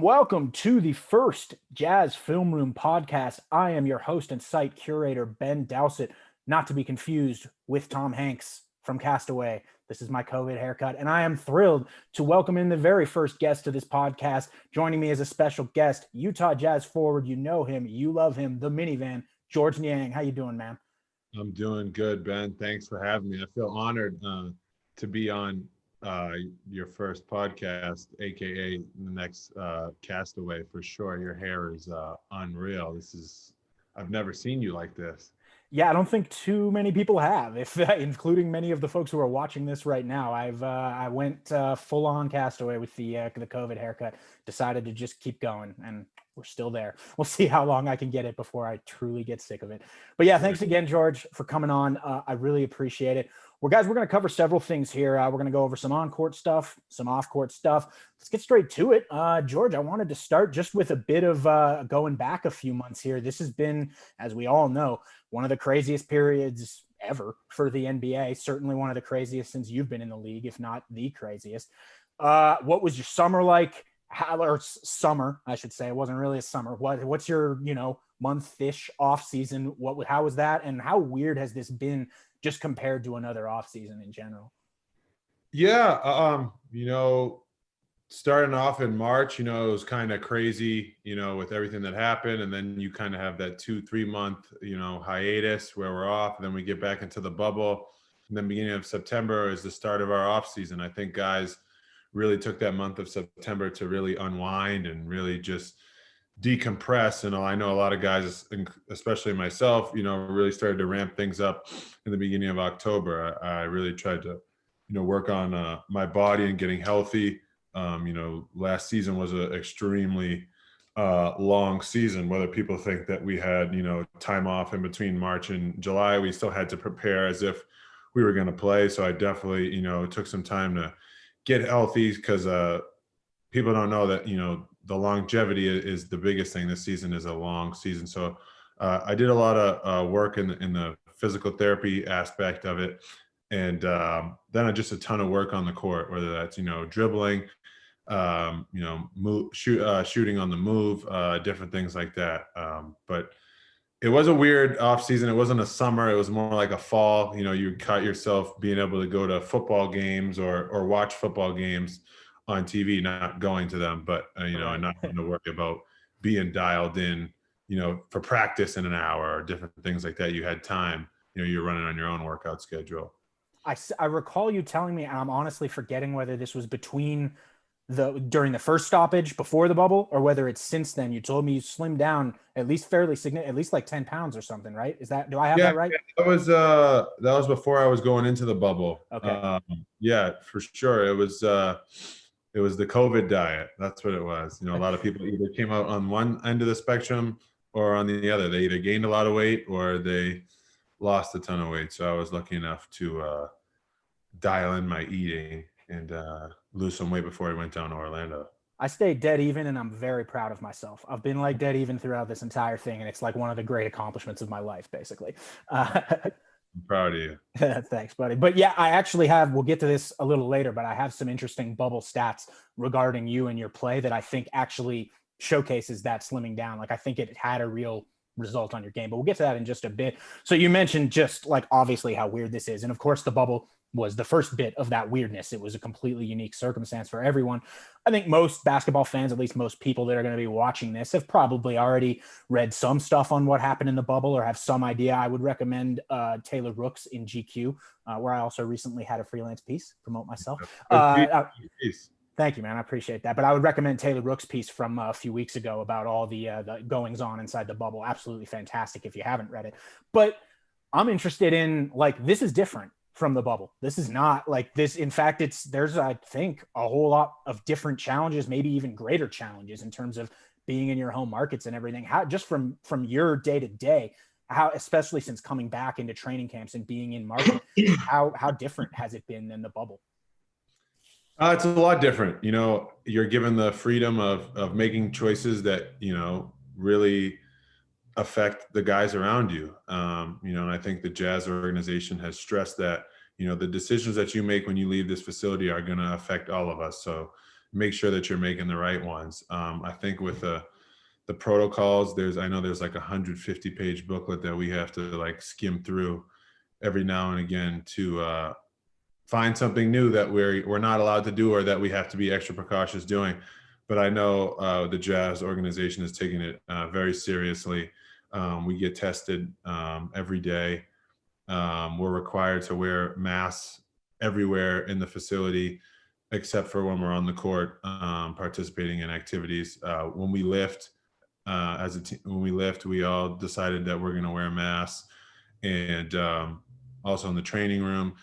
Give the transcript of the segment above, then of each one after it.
welcome to the first Jazz Film Room podcast. I am your host and site curator, Ben Dowsett, not to be confused with Tom Hanks from Castaway. This is my COVID haircut, and I am thrilled to welcome in the very first guest to this podcast. Joining me as a special guest, Utah Jazz forward. You know him, you love him, the minivan, Georges Niang. How you doing, man? I'm doing good, Ben. Thanks for having me. I feel honored to be on your first podcast, aka the next Castaway for sure. Your hair is unreal. I've never seen you like this. Yeah, I don't think too many people have, including many of the folks who are watching this right now. I went full on Castaway with the COVID haircut. Decided to just keep going, and we're still there. We'll see how long I can get it before I truly get sick of it. But yeah, thanks again, George, for coming on. I really appreciate it. Well, guys, we're going to cover several things here. We're going to go over some on-court stuff, some off-court stuff. Let's get straight to it. George, I wanted to start just with a bit of going back a few months here. This has been, as we all know, one of the craziest periods ever for the NBA. Certainly one of the craziest since you've been in the league, if not the craziest. What was your summer like? Or summer, I should say. It wasn't really a summer. What's your, month-ish off season? How was that? And how weird has this been just compared to another off season in general? Yeah. Starting off in March, it was kind of crazy, with everything that happened. And then you kind of have that 2-3 month, hiatus where we're off. And then we get back into the bubble. And then beginning of September is the start of our off season. I think guys really took that month of September to really unwind and really just decompress. And I know a lot of guys, especially myself, really started to ramp things up in the beginning of October. I really tried to, work on my body and getting healthy. Last season was an extremely long season. Whether people think that we had, time off in between March and July, we still had to prepare as if we were going to play. So I definitely, took some time to get healthy because people don't know that, the longevity is the biggest thing. This season is a long season. So I did a lot of work in the physical therapy aspect of it. And then just a ton of work on the court, whether that's, dribbling, shooting on the move, different things like that. But it was a weird off season. It wasn't a summer. It was more like a fall. You caught yourself being able to go to football games or watch football games on TV, not going to them, but, and not having to worry about being dialed in, for practice in an hour or different things like that. You had time, you're running on your own workout schedule. I recall you telling me, and I'm honestly forgetting whether this was during the first stoppage before the bubble or whether it's since then. You told me you slimmed down at least fairly significant, at least like 10 pounds or something, right? Do I have that right? Yeah, that was before I was going into the bubble. Okay. Yeah, for sure. It was the COVID diet. That's what it was. A lot of people either came out on one end of the spectrum or on the other. They either gained a lot of weight or they lost a ton of weight. So I was lucky enough to dial in my eating and lose some weight before I went down to Orlando. I stayed dead even, and I'm very proud of myself. I've been like dead even throughout this entire thing, and it's like one of the great accomplishments of my life, basically. I'm proud of you. Thanks, buddy. But yeah, I actually we'll get to this a little later, but I have some interesting bubble stats regarding you and your play that I think actually showcases that slimming down. Like, I think it had a real result on your game, but we'll get to that in just a bit. So you mentioned just like obviously how weird this is. And of course the bubble was the first bit of that weirdness. It was a completely unique circumstance for everyone. I think most basketball fans, at least most people that are going to be watching this, have probably already read some stuff on what happened in the bubble or have some idea. I would recommend Taylor Rooks in GQ, where I also recently had a freelance piece, promote myself. Thank you, man. I appreciate that. But I would recommend Taylor Rooks' piece from a few weeks ago about all the goings on inside the bubble. Absolutely fantastic if you haven't read it. But I'm interested in, like, this is different from the bubble. This is not like this. In fact, there's, I think, a whole lot of different challenges, maybe even greater challenges in terms of being in your home markets and everything. How, just from your day to day, how, especially since coming back into training camps and being in market, how different has it been than the bubble? It's a lot different. You're given the freedom of making choices that, really affect the guys around you. And I think the Jazz organization has stressed that, the decisions that you make when you leave this facility are going to affect all of us. So, make sure that you're making the right ones. I think with the protocols, I know there's like a 150-page booklet that we have to like skim through every now and again to find something new that we're not allowed to do or that we have to be extra precautious doing. But I know the Jazz organization is taking it very seriously. We get tested every day. We're required to wear masks everywhere in the facility, except for when we're on the court participating in activities. When we lift, when we lift, we all decided that we're going to wear masks, and also in the training room,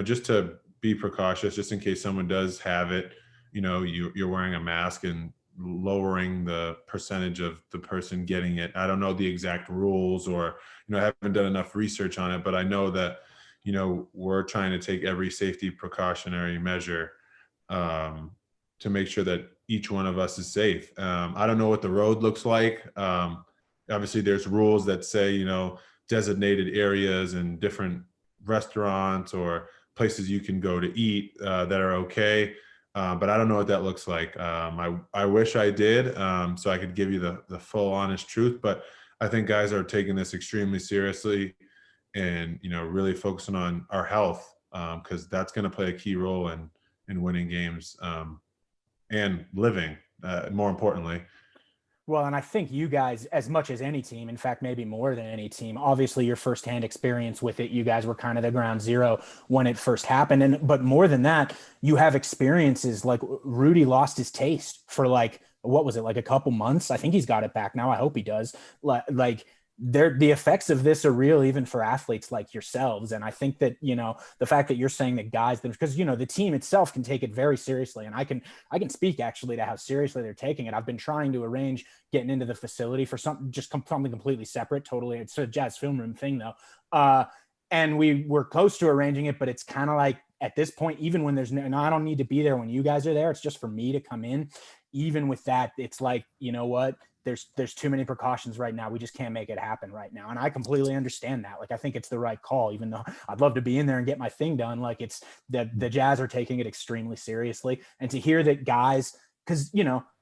just to be precautious, just in case someone does have it. You're wearing a mask and lowering the percentage of the person getting it. I don't know the exact rules, or I haven't done enough research on it, but I know that we're trying to take every safety precautionary measure to make sure that each one of us is safe. I don't know what the road looks like. Obviously there's rules that say designated areas and different restaurants or places you can go to eat that are okay. But I don't know what that looks like. I wish I did, so I could give you the full honest truth, but I think guys are taking this extremely seriously and, really focusing on our health, because that's going to play a key role in winning games and living, more importantly. Well, and I think you guys, as much as any team, in fact, maybe more than any team, obviously your firsthand experience with it, you guys were kind of the ground zero when it first happened. But more than that, you have experiences like Rudy lost his taste for like, what was it, like a couple months? I think he's got it back now. I hope he does. Like the effects of this are real even for athletes like yourselves. And I think that the fact that you're saying that guys, because the team itself can take it very seriously, and I can speak actually to how seriously they're taking it. I've been trying to arrange getting into the facility for something completely separate. Totally, it's a Jazz film room thing though, and we were close to arranging it, but it's kind of like at this point, even when there's no, I don't need to be there when you guys are there, it's just for me to come in. Even with that, it's like, what, there's too many precautions right now. We just can't make it happen right now. And I completely understand that. Like, I think it's the right call, even though I'd love to be in there and get my thing done. Like, it's the Jazz are taking it extremely seriously. And to hear that guys, because,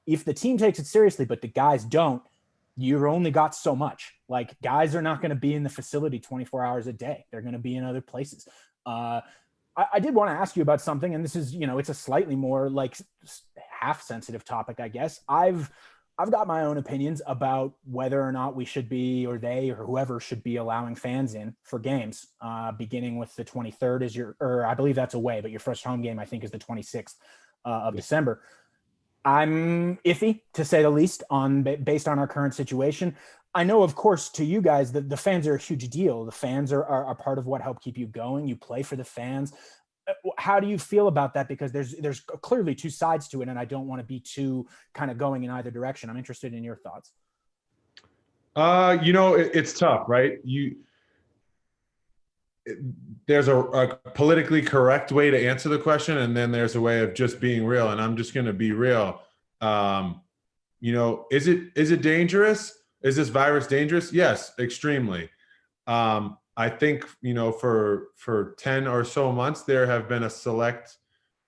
if the team takes it seriously, but the guys don't, you've only got so much. Like, guys are not going to be in the facility 24 hours a day. They're going to be in other places. I did want to ask you about something, and this is, it's a slightly more like half sensitive topic, I guess. I've got my own opinions about whether or not we should be, or they, or whoever should be allowing fans in for games, beginning with the 23rd or I believe that's away, but your first home game, I think, is the 26th of December. I'm iffy, to say the least, based on our current situation. I know, of course, to you guys, the fans are a huge deal. The fans are part of what help keep you going. You play for the fans. How do you feel about that? Because there's clearly two sides to it, and I don't want to be too kind of going in either direction. I'm interested in your thoughts. It's tough, right? There's a politically correct way to answer the question, and then there's a way of just being real. And I'm just going to be real. Is it dangerous? Is this virus dangerous? Yes, extremely. I think, for 10 or so months, there have been a select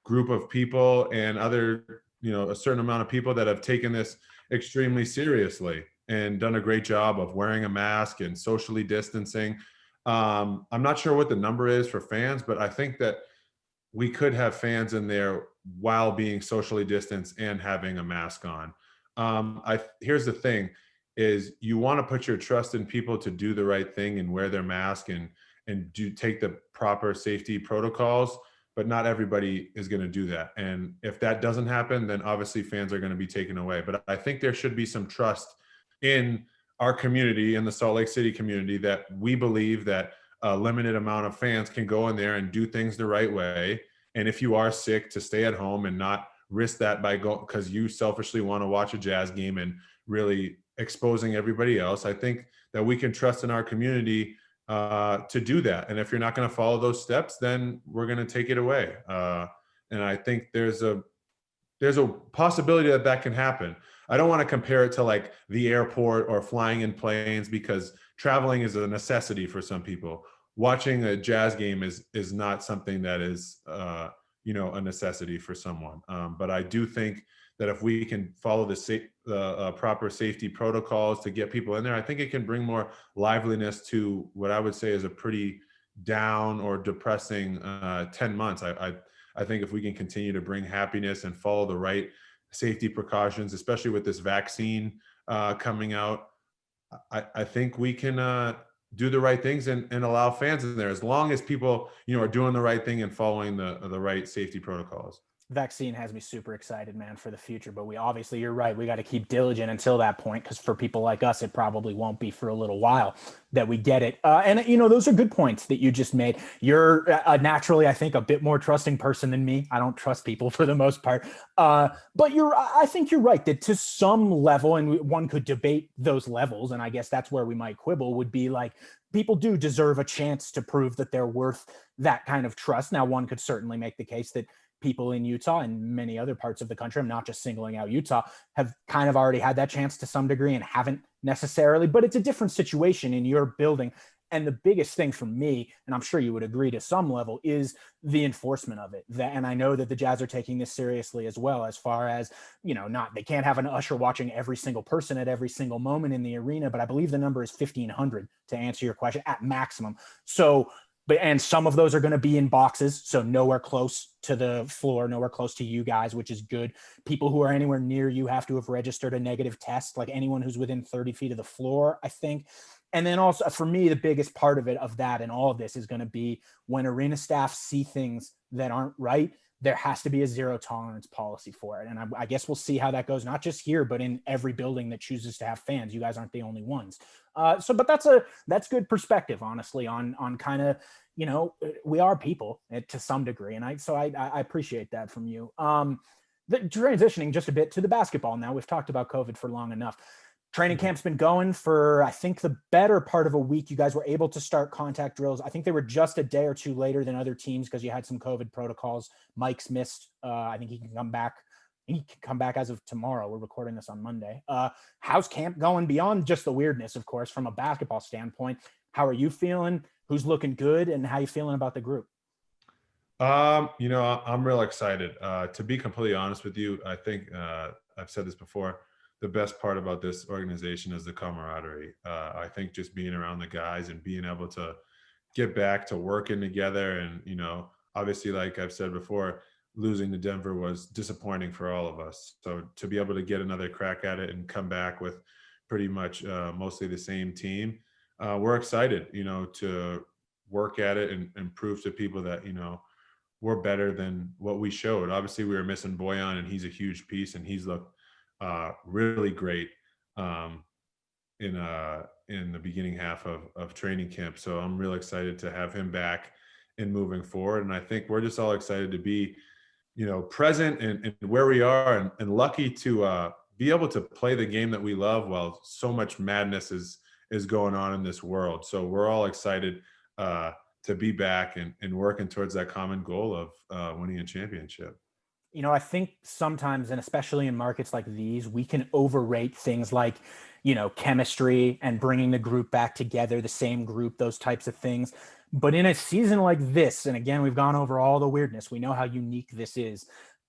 group of people and other, a certain amount of people that have taken this extremely seriously and done a great job of wearing a mask and socially distancing. I'm not sure what the number is for fans, but I think that we could have fans in there while being socially distanced and having a mask on. Here's the thing is, you want to put your trust in people to do the right thing and wear their mask and do take the proper safety protocols, but not everybody is going to do that. And if that doesn't happen, then obviously fans are going to be taken away. But I think there should be some trust in our community, in the Salt Lake City community, that we believe that a limited amount of fans can go in there and do things the right way. And if you are sick, to stay at home and not risk that by going because you selfishly want to watch a Jazz game and really exposing everybody else. I think that we can trust in our community to do that. And if you're not going to follow those steps, then we're going to take it away. And I think there's a possibility that can happen. I don't want to compare it to like the airport or flying in planes, because traveling is a necessity for some people. Watching a Jazz game is not something that is a necessity for someone. But I do think that if we can follow the proper safety protocols to get people in there, I think it can bring more liveliness to what I would say is a pretty down or depressing 10 months. I think if we can continue to bring happiness and follow the right safety precautions, especially with this vaccine coming out, I think we can do the right things and allow fans in there, as long as people, are doing the right thing and following the right safety protocols. Vaccine has me super excited, man, for the future. But we obviously, you're right. We got to keep diligent until that point, because for people like us, it probably won't be for a little while that we get it. And those are good points that you just made. You're naturally, I think, a bit more trusting person than me. I don't trust people for the most part. But I think you're right that to some level, and one could debate those levels, and I guess that's where we might quibble, would be like, people do deserve a chance to prove that they're worth that kind of trust. Now, one could certainly make the case that people in Utah and many other parts of the country, I'm not just singling out Utah, have kind of already had that chance to some degree and haven't necessarily, but it's a different situation in your building. And the biggest thing for me, and I'm sure you would agree to some level, is the enforcement of it. And I know that the Jazz are taking this seriously as well, as far as, they can't have an usher watching every single person at every single moment in the arena, but I believe the number is 1,500 to answer your question at maximum. So, and some of those are going to be in boxes, so nowhere close to the floor, nowhere close to you guys, which is good. People who are anywhere near you have to have registered a negative test, like anyone who's within 30 feet of the floor, I think. And then also, for me, the biggest part of that and all of this is going to be when arena staff see things that aren't right, there has to be a zero tolerance policy for it. And I guess we'll see how that goes, not just here, but in every building that chooses to have fans. You guys aren't the only ones. But that's good perspective, honestly, on kind of, we are people to some degree. And I appreciate that from you. Transitioning just a bit to the basketball now, we've talked about COVID for long enough. Training camp's been going for, I think, the better part of a week. You guys were able to start contact drills. I think they were just a day or two later than other teams because you had some COVID protocols. Mike's missed. I think he can come back. He can come back as of tomorrow. We're recording this on Monday. How's camp going beyond just the weirdness, of course, from a basketball standpoint? How are you feeling? Who's looking good? And how are you feeling about the group? I'm real excited. To be completely honest with you, I think I've said this before. The best part about this organization is the camaraderie. I think just being around the guys and being able to get back to working together. And, obviously, like I've said before, losing to Denver was disappointing for all of us. So to be able to get another crack at it and come back with pretty much mostly the same team, we're excited, to work at it and prove to people that, we're better than what we showed. Obviously, we were missing Boyan, and he's a huge piece, and he's looked really great in the beginning half of training camp. So I'm really excited to have him back and moving forward. And I think we're just all excited to be, present and where we are, and lucky to be able to play the game that we love while so much madness is going on in this world. So we're all excited to be back and working towards that common goal of winning a championship. I think sometimes, and especially in markets like these, we can overrate things like, chemistry and bringing the group back together, the same group, those types of things. But in a season like this, and again, we've gone over all the weirdness, we know how unique this is.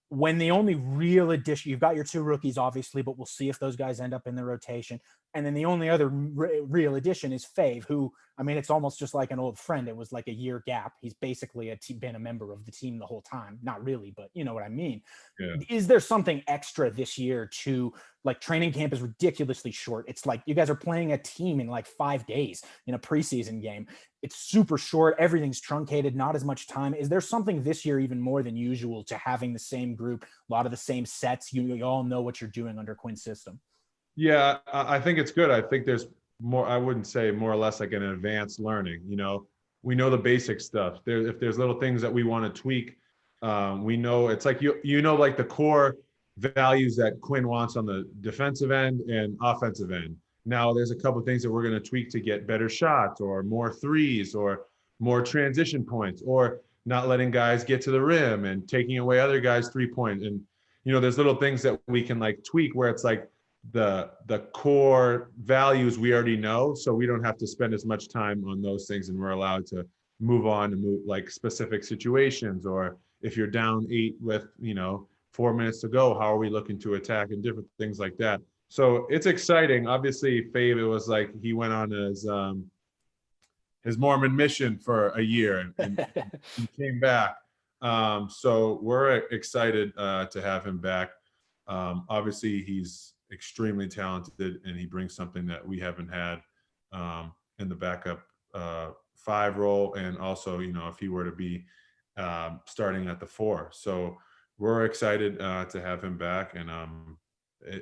When the only real addition, you've got your two rookies, obviously, but we'll see if those guys end up in the rotation. And then the only other real addition is Fave, who, it's almost just like an old friend. It was like a year gap. He's basically been a member of the team the whole time. Not really, but you know what I mean. Yeah. Is there something extra this year to, like, training camp is ridiculously short. It's like you guys are playing a team in like 5 days in a preseason game. It's super short. Everything's truncated, not as much time. Is there something this year even more than usual to having the same group, a lot of the same sets? You all know what you're doing under Quinn's system. Yeah, I think it's good. I think there's more, I wouldn't say more or less like an advanced learning. We know the basic stuff. If there's little things that we want to tweak, we know it's like, like the core values that Quinn wants on the defensive end and offensive end. Now there's a couple of things that we're going to tweak to get better shots or more threes or more transition points, or not letting guys get to the rim and taking away other guys' 3-point. And, there's little things that we can like tweak where it's like the core values we already know. So we don't have to spend as much time on those things, and we're allowed to move on to like specific situations or, if you're down 8 with, 4 minutes to go, how are we looking to attack and different things like that. So it's exciting. Obviously, Fave, it was like he went on his Mormon mission for a year and he came back. So we're excited to have him back. Obviously, he's extremely talented and he brings something that we haven't had in the backup 5 role. And also, if he were to be starting at the 4. So we're excited to have him back. And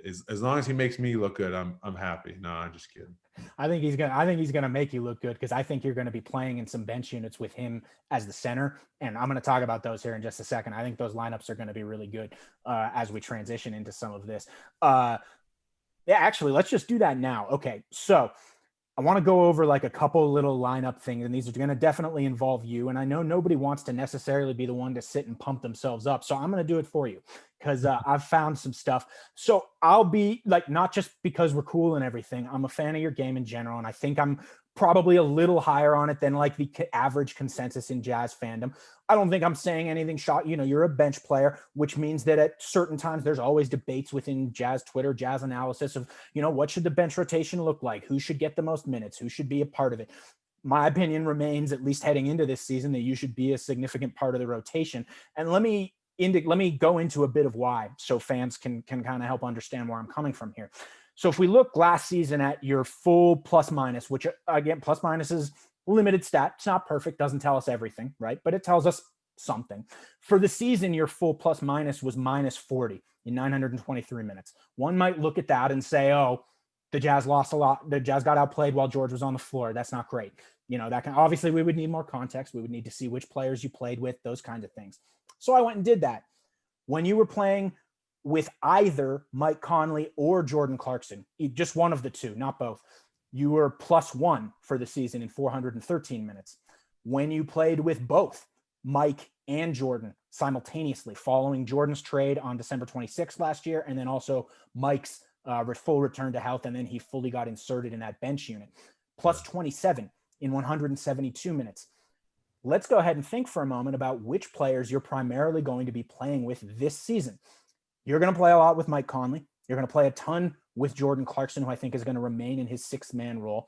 as long as he makes me look good, I'm happy. No, I'm just kidding. I think he's gonna make you look good because I think you're gonna be playing in some bench units with him as the center, and I'm gonna talk about those here in just a second. I think those lineups are gonna be really good as we transition into some of this. Yeah, actually, let's just do that now. Okay, so I want to go over like a couple little lineup things, and these are going to definitely involve you. And I know nobody wants to necessarily be the one to sit and pump themselves up, so I'm going to do it for you because I've found some stuff. So I'll be like, not just because we're cool and everything. I'm a fan of your game in general, and I think I'm probably a little higher on it than like the average consensus in Jazz fandom. I don't think I'm saying anything shot. You're a bench player, which means that at certain times there's always debates within Jazz Twitter, Jazz analysis of, what should the bench rotation look like? Who should get the most minutes? Who should be a part of it? My opinion remains, at least heading into this season, that you should be a significant part of the rotation. And let me go into a bit of why, so fans can kind of help understand where I'm coming from here. So if we look last season at your full plus minus, which again, plus minus is limited stat. It's not perfect, doesn't tell us everything, right? But it tells us something. For the season, your full plus minus was minus 40 in 923 minutes. One might look at that and say, oh, the Jazz lost a lot. The Jazz got outplayed while George was on the floor. That's not great. That can obviously we would need more context. We would need to see which players you played with, those kinds of things. So I went and did that. When you were playing with either Mike Conley or Jordan Clarkson, just one of the two, not both, you were +1 for the season in 413 minutes. When you played with both Mike and Jordan simultaneously, following Jordan's trade on December 26th last year, and then also Mike's full return to health, and then he fully got inserted in that bench unit, +27 in 172 minutes. Let's go ahead and think for a moment about which players you're primarily going to be playing with this season. You're going to play a lot with Mike Conley. You're going to play a ton with Jordan Clarkson, who I think is going to remain in his 6-man role.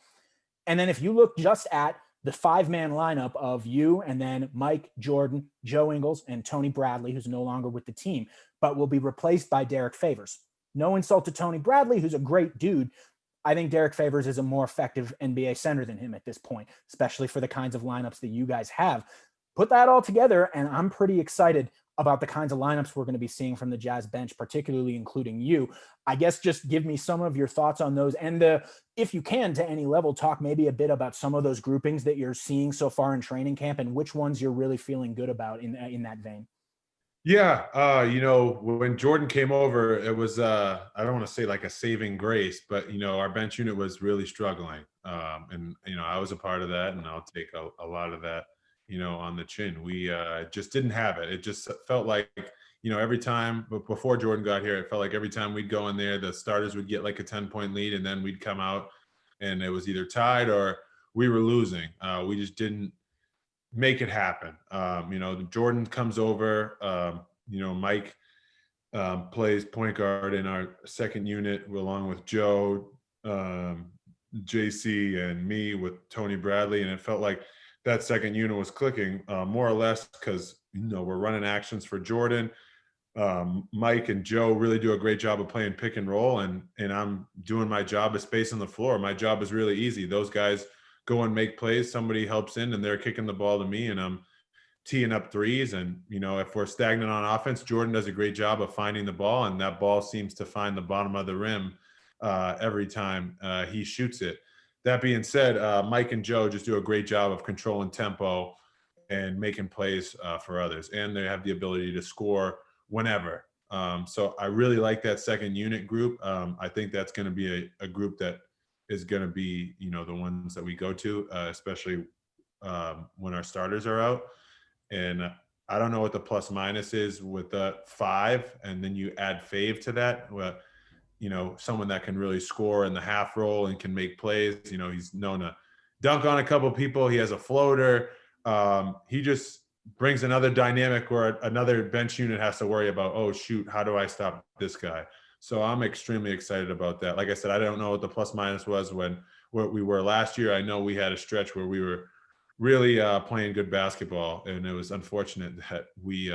And then if you look just at the 5-man lineup of you and then Mike, Jordan, Joe Ingles, and Tony Bradley, who's no longer with the team, but will be replaced by Derek Favors. No insult to Tony Bradley, who's a great dude. I think Derek Favors is a more effective NBA center than him at this point, especially for the kinds of lineups that you guys have. Put that all together, and I'm pretty excited about the kinds of lineups we're going to be seeing from the Jazz bench, particularly including you. I guess just give me some of your thoughts on those. And if you can, to any level, talk maybe a bit about some of those groupings that you're seeing so far in training camp and which ones you're really feeling good about in that vein. Yeah. When Jordan came over, it was, I don't want to say like a saving grace, but, our bench unit was really struggling. And I was a part of that, and I'll take a lot of that, on the chin. We just didn't have it. It just felt like, every time, but before Jordan got here, it felt like every time we'd go in there, the starters would get like a 10-point lead, and then we'd come out and it was either tied or we were losing. We just didn't make it happen. Jordan comes over, Mike plays point guard in our second unit along with Joe, JC, and me with Tony Bradley. And it felt like that second unit was clicking more or less because, we're running actions for Jordan. Mike and Joe really do a great job of playing pick and roll, and I'm doing my job of spacing the floor. My job is really easy. Those guys go and make plays. Somebody helps in and they're kicking the ball to me, and I'm teeing up threes. And, if we're stagnant on offense, Jordan does a great job of finding the ball, and that ball seems to find the bottom of the rim every time he shoots it. That being said, Mike and Joe just do a great job of controlling tempo and making plays for others. And they have the ability to score whenever. So I really like that second unit group. I think that's going to be a group that is going to be, the ones that we go to, especially when our starters are out. And I don't know what the plus minus is with the 5, and then you add Fave to that. Well, someone that can really score in the half roll and can make plays. He's known to dunk on a couple of people. He has a floater. He just brings another dynamic where another bench unit has to worry about, oh shoot, how do I stop this guy? So I'm extremely excited about that. Like I said, I don't know what the plus minus was when where we were last year. I know we had a stretch where we were really playing good basketball, and it was unfortunate that we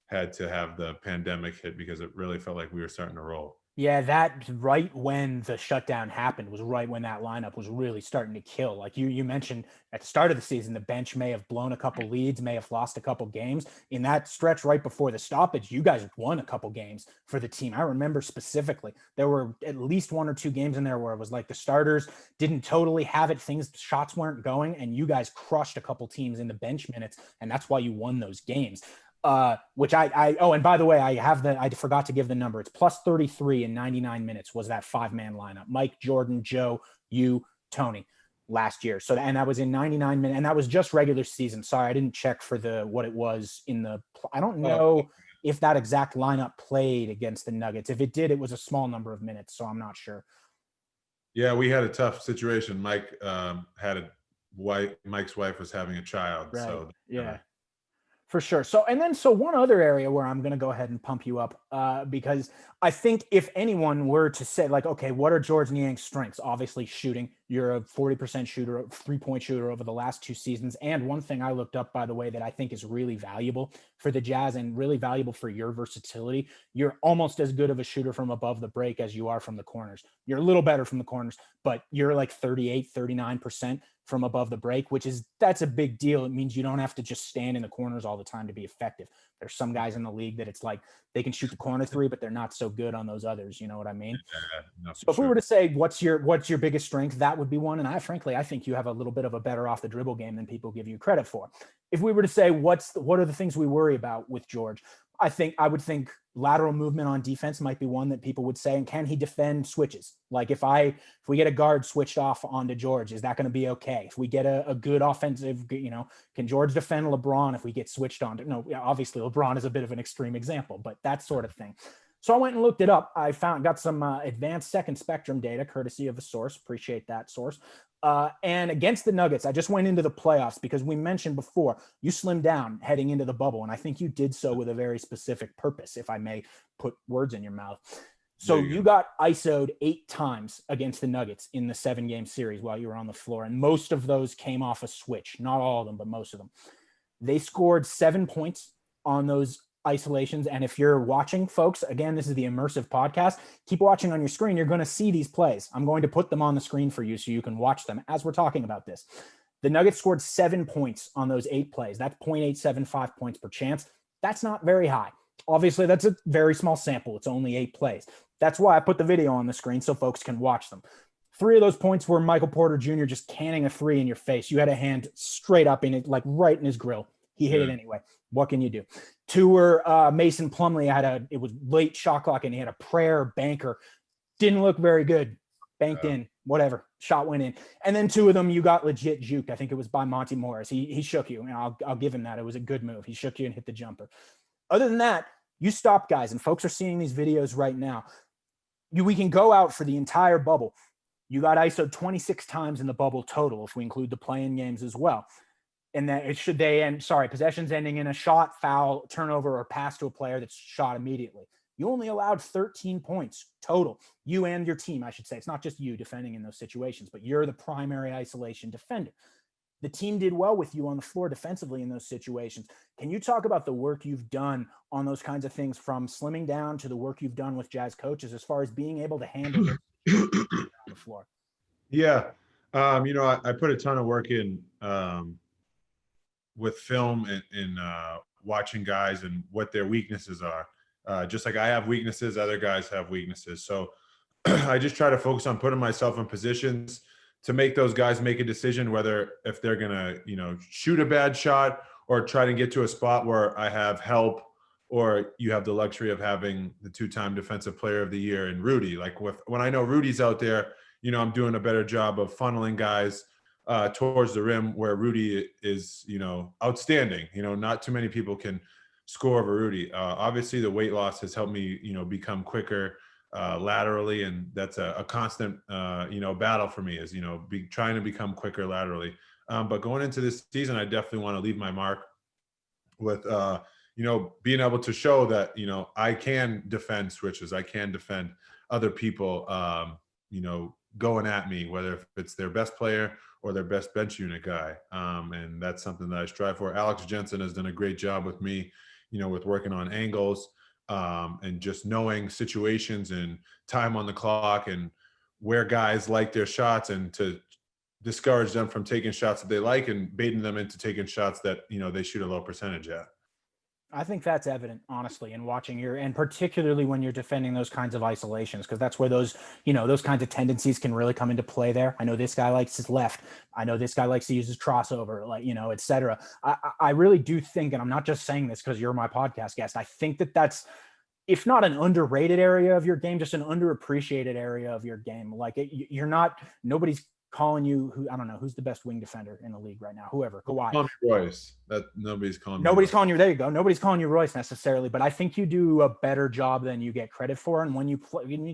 had to have the pandemic hit because it really felt like we were starting to roll. Yeah, that right when the shutdown happened was right when that lineup was really starting to kill. Like you mentioned at the start of the season, the bench may have blown a couple leads, may have lost a couple games. In that stretch right before the stoppage, you guys won a couple games for the team. I remember specifically there were at least one or two games in there where it was like the starters didn't totally have it, things shots weren't going, and you guys crushed a couple teams in the bench minutes, and that's why you won those games. Which oh, and by the way, I forgot to give the number. It's plus 33 in 99 minutes was that 5-man lineup. Mike, Jordan, Joe, you, Tony last year. So, and that was in 99 minutes, and that was just regular season. Sorry, I didn't check for what it was in I don't know if that exact lineup played against the Nuggets. If it did, it was a small number of minutes. So I'm not sure. Yeah, we had a tough situation. Mike's wife was having a child. Right. So yeah. For sure. So one other area where I'm going to go ahead and pump you up, because I think if anyone were to say like, okay, what are Georges Niang's strengths? Obviously shooting. You're a 40% shooter, 3-point shooter over the last 2 seasons. And one thing I looked up, by the way, that I think is really valuable for the Jazz and really valuable for your versatility. You're almost as good of a shooter from above the break as you are from the corners. You're a little better from the corners, but you're like 38, 39% from above the break, that's a big deal. It means you don't have to just stand in the corners all the time to be effective. There's some guys in the league that it's like they can shoot the corner 3, but they're not so good on those others. You know what I mean? No, so if we were to say what's your biggest strength, that would be one. And I think you have a little bit of a better off the dribble game than people give you credit for. If we were to say what are the things we worry about with George, I would think lateral movement on defense might be one that people would say, and can he defend switches? Like if we get a guard switched off onto George, is that going to be okay? If we get a good offensive, can George defend LeBron if we get switched on? No, obviously LeBron is a bit of an extreme example, but that sort of thing. So I went and looked it up. I got some advanced second spectrum data, courtesy of a source. Appreciate that source. And against the Nuggets, I just went into the playoffs because we mentioned before you slimmed down heading into the bubble. And I think you did so with a very specific purpose, if I may put words in your mouth. So you got ISO'd 8 times against the Nuggets in the 7-game series while you were on the floor. And most of those came off a switch. Not all of them, but most of them. They scored 7 points on those isolations. And if you're watching, folks, again, this is the immersive podcast. Keep watching on your screen. You're going to see these plays. I'm going to put them on the screen for you so you can watch them as we're talking about this. The Nuggets scored 7 points on those 8 plays. That's 0.875 points per chance. That's not very high. Obviously, that's a very small sample. It's only 8 plays. That's why I put the video on the screen so folks can watch them. 3 of those points were Michael Porter Jr. just canning a 3 in your face. You had a hand straight up in it, like right in his grill. He hit it anyway. What can you do? 2 were Mason Plumlee. It was late shot clock, and he had a prayer banker. Didn't look very good. Banked in, whatever. Shot went in. And then 2 of them, you got legit juked. I think it was by Monty Morris. He shook you, and I'll give him that. It was a good move. He shook you and hit the jumper. Other than that, you stopped guys, and folks are seeing these videos right now. We can go out for the entire bubble. You got ISO'd 26 times in the bubble total, if we include the play-in games as well. And then possessions ending in a shot, foul, turnover, or pass to a player that's shot immediately. You only allowed 13 points total. You and your team, I should say. It's not just you defending in those situations, but you're the primary isolation defender. The team did well with you on the floor defensively in those situations. Can you talk about the work you've done on those kinds of things, from slimming down to the work you've done with Jazz coaches as far as being able to handle on the floor? Yeah. I put a ton of work in with film and watching guys and what their weaknesses are. Just like I have weaknesses, other guys have weaknesses. So I just try to focus on putting myself in positions to make those guys make a decision, whether if they're going to, shoot a bad shot or try to get to a spot where I have help, or you have the luxury of having the 2-time defensive player of the year and Rudy. Like when I know Rudy's out there, I'm doing a better job of funneling guys towards the rim, where Rudy is, outstanding. Not too many people can score over Rudy. Obviously the weight loss has helped me, become quicker laterally. And that's a constant, battle for me, is, trying to become quicker laterally. But going into this season, I definitely want to leave my mark with being able to show that I can defend switches, I can defend other people going at me, whether if it's their best player or their best bench unit guy. And that's something that I strive for. Alex Jensen has done a great job with me, with working on angles and just knowing situations and time on the clock and where guys like their shots, and to discourage them from taking shots that they like and baiting them into taking shots that, they shoot a low percentage at. I think that's evident, honestly, in watching and particularly when you're defending those kinds of isolations, because that's where those kinds of tendencies can really come into play there. I know this guy likes his left. I know this guy likes to use his crossover, et cetera. I really do think, and I'm not just saying this because you're my podcast guest, I think that's, if not an underrated area of your game, just an underappreciated area of your game. Like nobody's calling you I don't know who's the best wing defender in the league right now. Whoever, Kawhi. Royce. That nobody's calling you. There you go. Nobody's calling you Royce necessarily, but I think you do a better job than you get credit for. And when you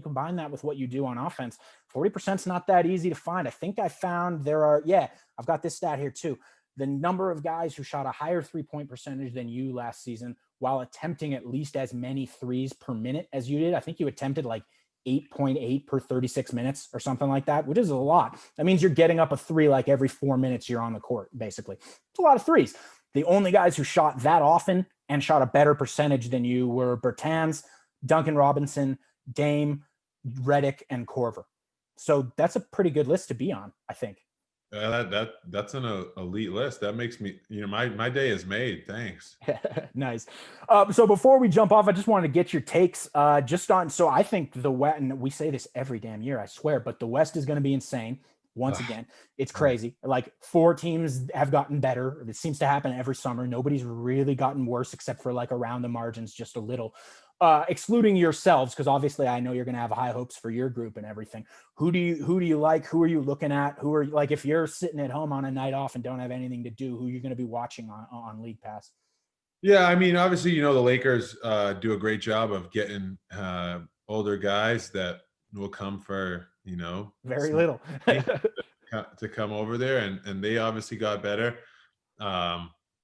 combine that with what you do on offense, 40% is not that easy to find. I think I found I've got this stat here too. The number of guys who shot a higher 3-point percentage than you last season while attempting at least as many threes per minute as you did. I think you attempted like 8.8 per 36 minutes or something like that, which is a lot. That means you're getting up a three like every 4 minutes you're on the court, basically. It's a lot of threes. The only guys who shot that often and shot a better percentage than you were Bertans, Duncan Robinson, Dame, Redick, and Korver. So that's a pretty good list to be on, I think. That's an elite list. That makes me, my day is made. Thanks. Nice. So before we jump off, I just wanted to get your takes so I think the West, and we say this every damn year, I swear, but the West is going to be insane. Once again, it's crazy. Like 4 teams have gotten better. It seems to happen every summer. Nobody's really gotten worse except for like around the margins, just a little. Excluding yourselves, because obviously I know you're going to have high hopes for your group and everything. Who do you like? Who are you looking at? Who are, like, if you're sitting at home on a night off and don't have anything to do, who are you going to be watching on League Pass? Yeah, I mean, obviously, the Lakers do a great job of getting older guys that will come for, very little to come over there, and they obviously got better.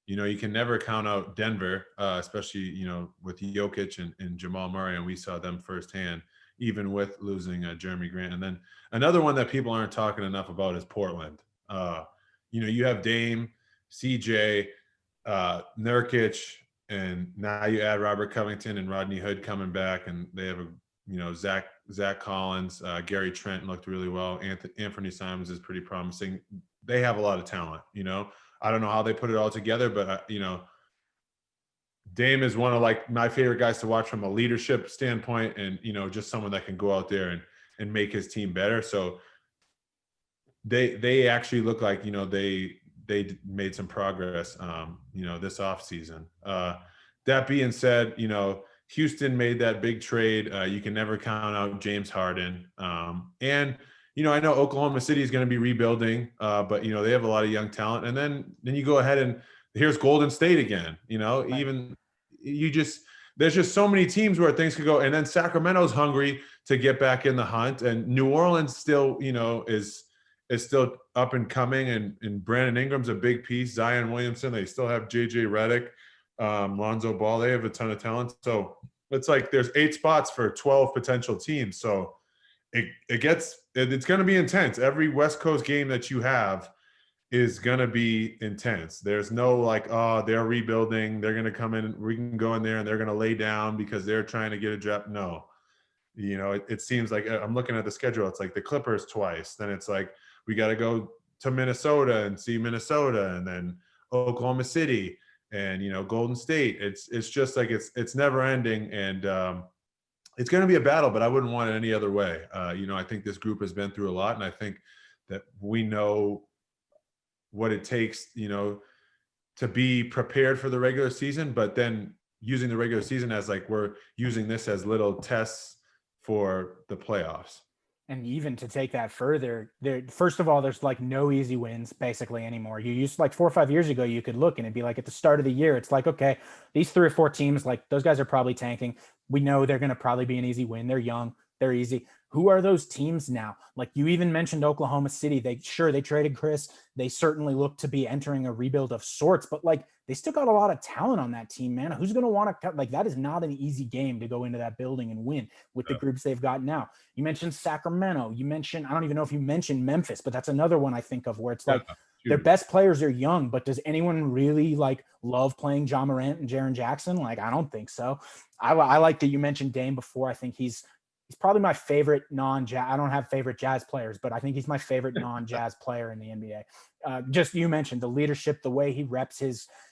You can never count out Denver, especially, with Jokic and Jamal Murray, and we saw them firsthand, even with losing Jeremy Grant. And then another one that people aren't talking enough about is Portland. You have Dame, CJ, Nurkic, and now you add Robert Covington and Rodney Hood coming back, and they have Zach Collins, Gary Trent looked really well. Anthony Simons is pretty promising. They have a lot of talent, I don't know how they put it all together, but Dame is one of like my favorite guys to watch from a leadership standpoint, and just someone that can go out there and make his team better. So they actually look like they made some progress this offseason. That being said, Houston made that big trade. You can never count out James Harden. And I know Oklahoma City is going to be rebuilding, but they have a lot of young talent. And then you go ahead and here's Golden State again. Even there's just so many teams where things could go. And then Sacramento's hungry to get back in the hunt, and New Orleans still is still up and coming. And Brandon Ingram's a big piece. Zion Williamson. They still have JJ Redick, Lonzo Ball. They have a ton of talent. So it's like there's 8 spots for 12 potential teams. So it's going to be intense. Every West Coast game that you have is going to be intense. There's no like, oh, they're rebuilding, they're going to come in, we can go in there and they're going to lay down because they're trying to get a draft. No, it seems like I'm looking at the schedule. It's like the Clippers twice. Then it's like, we got to go to Minnesota and see Minnesota, and then Oklahoma City and, Golden State. It's just like, it's never ending. And, it's going to be a battle, but I wouldn't want it any other way. I think this group has been through a lot, and I think that we know what it takes, to be prepared for the regular season, but then using the regular season as like we're using this as little tests for the playoffs. And even to take that further, first of all, there's like no easy wins basically anymore. You used to, like 4 or 5 years ago, you could look and it'd be like at the start of the year, it's like, okay, these 3 or 4 teams, like those guys are probably tanking. We know they're going to probably be an easy win. They're young. They're easy. who are those teams now? Like you even mentioned Oklahoma City. They traded Chris. They certainly look to be entering a rebuild of sorts, but like they still got a lot of talent on that team, man. Who's going to want to like that is not an easy game to go into that building and win with the groups they've got now. You mentioned Sacramento. You mentioned, I don't even know if you mentioned Memphis, but that's another one I think of where it's like their best players are young, but does anyone really like love playing John Morant and Jaren Jackson? Like, I don't think so. I like that you mentioned Dame before. I think he's probably my favorite non-Jazz. I don't have favorite Jazz players, but I think he's my favorite non-Jazz player in the NBA. Just you mentioned the leadership, the way he reps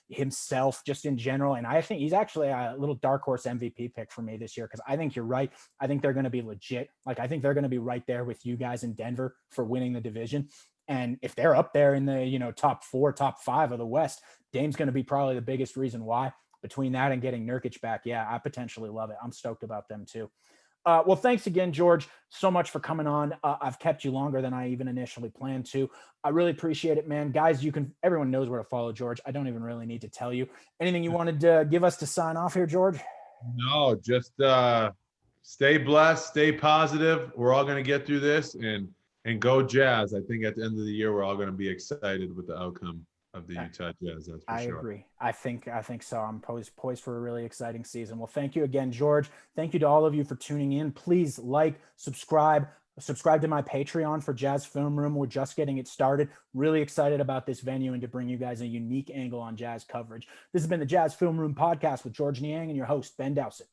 himself just in general. And I think he's actually a little dark horse MVP pick for me this year. Cause I think you're right. I think they're going to be legit. Like, I think they're going to be right there with you guys in Denver for winning the division. And if they're up there in the, top 4, top 5 of the West, Dame's going to be probably the biggest reason why. Between that and getting Nurkic back, yeah, I potentially love it. I'm stoked about them too. Well, thanks again, George, so much for coming on. I've kept you longer than I even initially planned to. I really appreciate it, man. Guys, everyone knows where to follow George. I don't even really need to tell you. Anything you wanted to give us to sign off here, George? No, just stay blessed, stay positive. We're all going to get through this and go Jazz. I think at the end of the year, we're all going to be excited with the outcome of the Utah Jazz. That's for sure. I agree. I think so. I'm poised for a really exciting season. Well, thank you again, George. Thank you to all of you for tuning in. Please subscribe to my Patreon for Jazz Film Room. We're just getting it started. Really excited about this venue and to bring you guys a unique angle on Jazz coverage. This has been the Jazz Film Room podcast with Georges Niang and your host, Ben Dowsett.